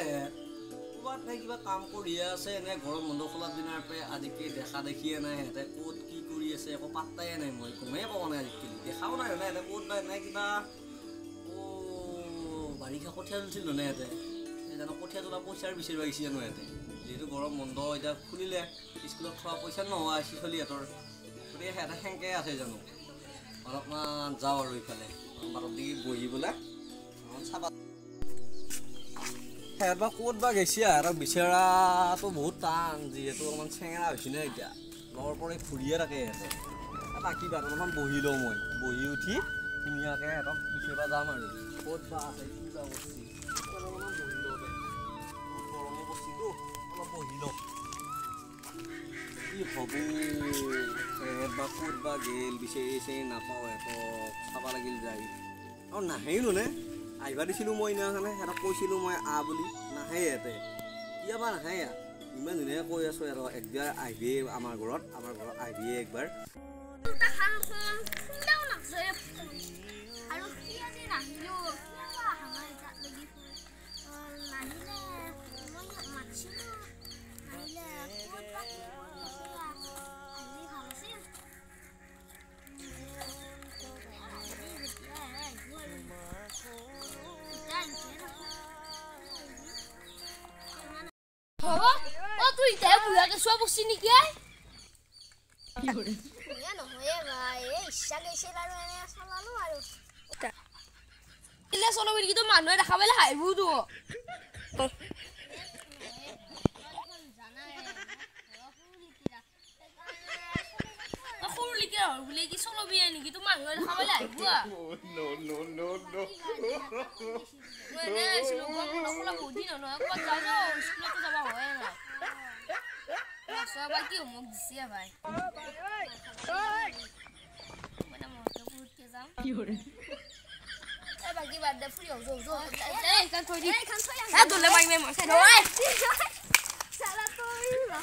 মানে ক'ৰবাত নে কিবা কাম কৰিয়ে আছে এনে গৰম বন্ধ খোলাৰ দিনাৰ পৰা আজিকালি দেখা দেখিয়ে নাই সিহঁতে ক'ত কি কৰি আছে একো পাত্তাই নাই মই গমেই পোৱা নাই আজিকালি দেখাও নাই মানে সিহঁতে ক'ত নাই কিবা বাৰিষা কঠীয়া তুলিছিলোঁ নে সিহঁতে জানো কঠীয়া তোলা পইচাৰ বিচাৰিব আহিছে জানো সিহঁতে যিহেতু গৰম বন্ধ এতিয়া খুলিলে স্কুলত থোৱা পইচা নোহোৱা হৈছে চলিহঁতৰ গতিকে সিহঁতে সেনেকৈ আছে জানো অলপমান যাওঁ আৰু ইফালে বাটত দেখি বহি পেলাই চাবা সিহঁত বা ক'ত বা গৈছে সিহঁতক বিচৰাটো বহুত টান যিহেতু অকণমান চেঙেৰা হৈছে নে এতিয়া লগৰ পৰাই ঘূৰিয়ে থাকে সিহঁতে বাকী বাট অলপমান বহি লওঁ মই বহি উঠি ধুনীয়াকৈ সিহঁতক বিচাৰিব যাম আৰু ক'ত বা আছে কি বা কৰিছে অলপমান বহি লওঁ দে গৰমো কৰিছিতো অলপ বহি লওঁ কি হ'ব সিহঁত বা ক'ত বা গেল বিচাৰি নাপাওঁ সিহঁতক চাব লাগিল যায় আৰু নাহেই নে আহিবা দিছিলোঁ মই এনে সিহঁতক কৈছিলোঁ মই বুলি নাহে সিহঁতে কিয়াবা নাহে ইমান ধুনীয়াকৈ কৈ আছোঁ আৰু একবাৰ আহিবিয়ে আমাৰ ঘৰত আহিবিয়ে একবাৰ Sua busini que é? Não, vai. Chega esse lá no essa lá no ar. Tá. Ele é só no vídeo do mano, ele acaba ele hai budo. Aku lihat, aku lagi solo biar ni gitu mano ele acaba ele hai budo. No. Mana selalu aku lah budi no, aku jago, sekolah tu sama orang lah. Só vai que o mundo se vai. Mana mau tu putih zam? Eh bagi pada frio, zo. Kan tu di. Eh tu le mai memang. Doi. Salah tu lah.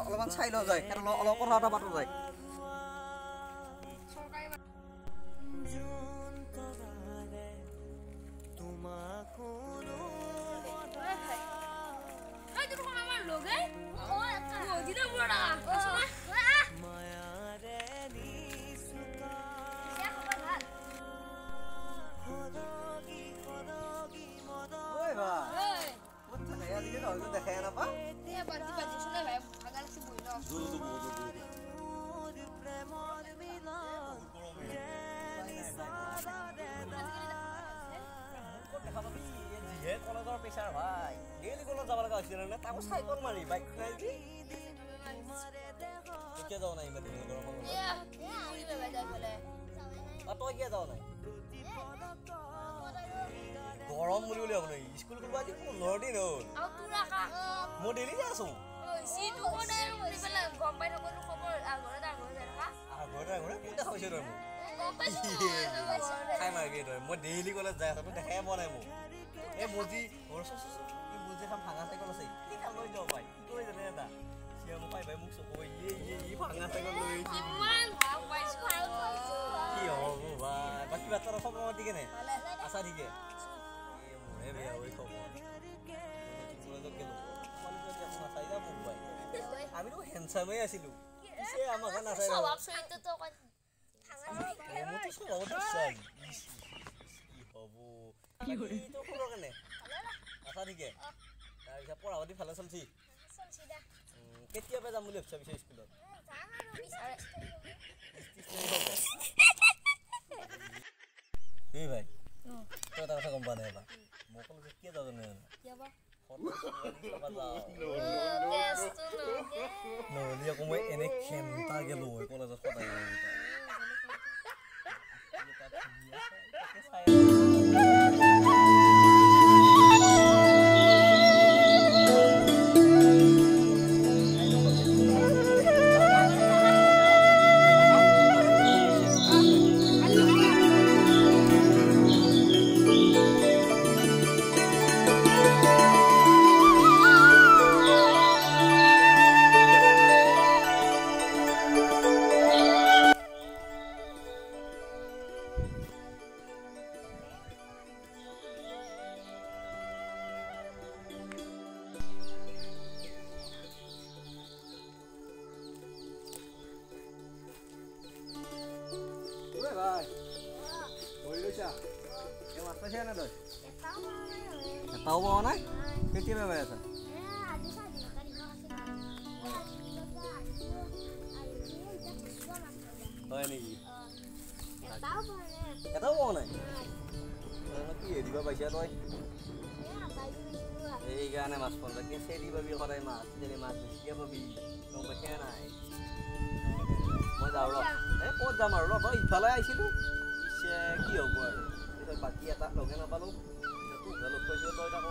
অলপমান চাই লওঁ যায় অলপ কথা এটা পাতো যায় দেখাই নাপা কলেজৰ পেছাৰ ভাই ডেইলি কলেজ যাব লগা হৈছিল নে তাকো চাইকেল মাৰি বাইক খুৱাই দি কিয় যাও নাই ইমান দিন তই কিয় যাও নাই গৰম বুলি বুলি আপুনি স্কুল কৰিব আজি 15 দিন হ'ল মই ডেইলি যাই আছো মই ডেইলি কলেজ যাই আছো দেখাই পোৱা নাই মোক এই মজি ভাঙা চাইকেল আছে কি কাম কৰি যাব পাই কি কৰি জানে এটা সিয়া মোক পাই মোক চকু ভাঙা চাইকেল লৈ কি হ'ব বাকী বাচ্চাৰ খবৰ ঠিক নে আছা ঠিকে মোৰে বেয়া হৈ খবৰ আমি তো হেণ্ডসামেই আছিলো আমাক নাচাই পঢ়া পাতি ভালে চলছি কেতিয়াবা যাম বুলি ভাবিছা পিছে স্কুলত ভাই তই এটা কথা গম পোৱা নাই মই ক'লো কেতিয়া যাওঁ জানো নহ'লে আকৌ মই এনে খেমটা গেলো হয় কলেজত সদায় নাই তই এটাও পোৱা নাই নহয়। এটাও পোৱা নাই কেতিয়া বেমাৰ আছা আজি 4 দিনৰ কাৰণে হয় নেকি এটাও পোৱা নাই। এটাও পোৱা নাই কি হেৰিবা পাইছা তই এইকাৰণে মাছ পাবা চেৰি পাবি সদায় মাছ চেৰি মাছ বেছিকৈ পাবি গম পাইছা নাই মই যাওঁ ৰ এই ক'ত যাম আৰু ৰ তই ইফালে আহিছিলোঁ পিছে কি হ'ব আৰু পিছত বাকী এটা লগে নাপালোঁ তোক লগ পাইছোঁ তই তাক